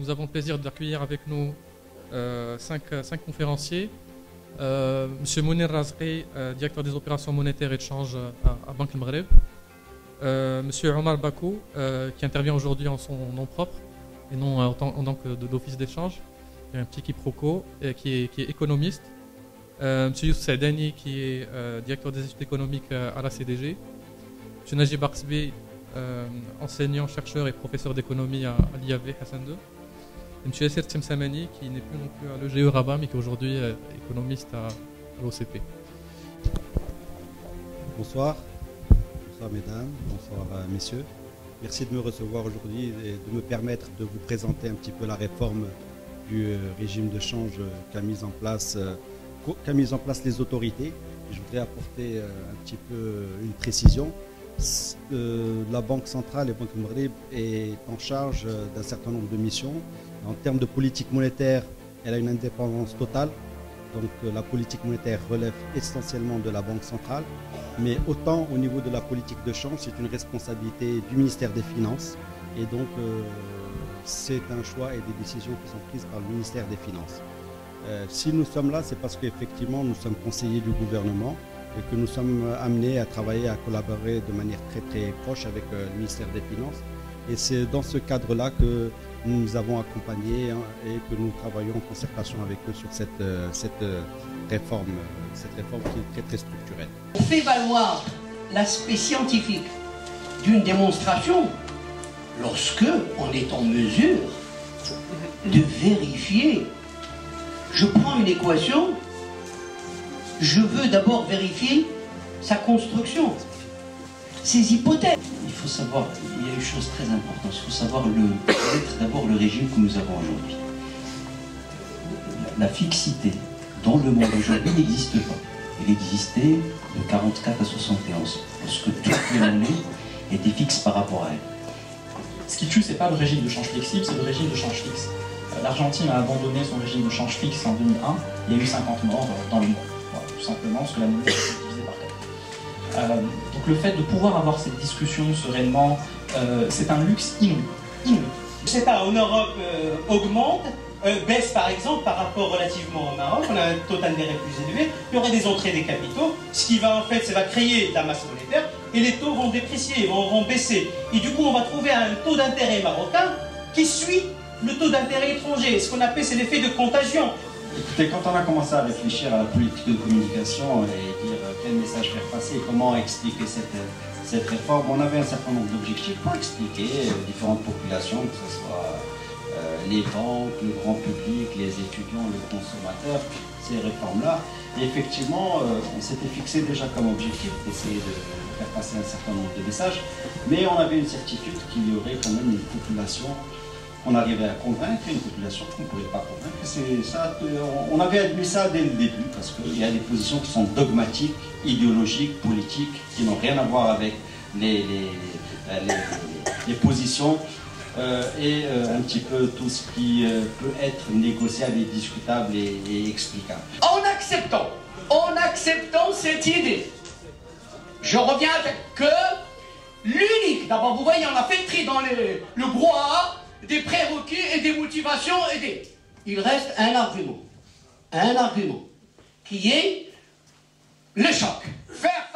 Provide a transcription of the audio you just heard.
Nous avons le plaisir d'accueillir avec nous cinq conférenciers. Monsieur Mounir Razqi, directeur des opérations monétaires et de change à Banque El Maghreb. Monsieur Omar Bakou, qui intervient aujourd'hui en son nom propre et non en tant que d'office d'échange. Il y a un petit quiproquo, qui est économiste. Monsieur Youssef Saadani, qui est directeur des études économiques à la CDG. Monsieur Najib Arsbi, enseignant, chercheur et professeur d'économie à l'IAV Hassan II. Et M. Yasser Tsemsamani, qui n'est plus non plus à l'EGE Rabat, mais qui est aujourd'hui économiste à l'OCP. Bonsoir. Bonsoir mesdames, bonsoir messieurs. Merci de me recevoir aujourd'hui et de me permettre de vous présenter un petit peu la réforme du régime de change qu'a mise en place les autorités. Je voudrais apporter un petit peu une précision. La Banque centrale et Banque El Maghreb est en charge d'un certain nombre de missions. En termes de politique monétaire, elle a une indépendance totale. Donc la politique monétaire relève essentiellement de la Banque centrale. Mais autant au niveau de la politique de change, c'est une responsabilité du ministère des Finances. Et donc c'est un choix et des décisions qui sont prises par le ministère des Finances. Si nous sommes là, c'est parce qu'effectivement nous sommes conseillers du gouvernement et que nous sommes amenés à travailler, à collaborer de manière très très proche avec le ministère des Finances. Et c'est dans ce cadre-là que nous avons accompagné et que nous travaillons en concertation avec eux sur cette réforme qui est très très structurelle. On fait valoir l'aspect scientifique d'une démonstration lorsque on est en mesure de vérifier. Je prends une équation, je veux d'abord vérifier sa construction, ses hypothèses. Il faut savoir, il y a une chose très importante, il faut savoir connaître d'abord le régime que nous avons aujourd'hui. La fixité dans le monde aujourd'hui n'existe pas. Elle existait de 1944 à 1971, parce que toutes les monnaies étaient fixes par rapport à elle. Ce qui tue, c'est pas le régime de change flexible, c'est le régime de change fixe. L'Argentine a abandonné son régime de change fixe en 2001, il y a eu 50 morts dans le monde. Voilà, tout simplement parce que la monnaie a été divisée par 4. Donc le fait de pouvoir avoir cette discussion sereinement, c'est un luxe inouï. Je sais pas, en Europe augmente, baisse par exemple par rapport relativement au Maroc, on a un taux d'intérêt plus élevé, il y aurait des entrées des capitaux, ce qui va en fait, ça va créer de la masse monétaire et les taux vont déprécier, vont baisser. Et du coup on va trouver un taux d'intérêt marocain qui suit le taux d'intérêt étranger, ce qu'on appelle c'est l'effet de contagion. Écoutez, quand on a commencé à réfléchir à la politique de communication et dire quel message faire passer, comment expliquer cette réforme, on avait un certain nombre d'objectifs pour expliquer différentes populations, que ce soit les banques, le grand public, les étudiants, les consommateurs, ces réformes-là. Et effectivement, on s'était fixé déjà comme objectif d'essayer de faire passer un certain nombre de messages, mais on avait une certitude qu'il y aurait quand même une population. On arrivait à convaincre une population qu'on ne pouvait pas convaincre. On avait admis ça dès le début, parce qu'il y a des positions qui sont dogmatiques, idéologiques, politiques, qui n'ont rien à voir avec les positions et un petit peu tout ce qui peut être négociable et discutable et explicable. En acceptant cette idée, je reviens avec que l'unique, d'abord vous voyez on a fait le tri dans le brouhaha, des prérequis et des motivations Il reste un argument, qui est le choc. Faire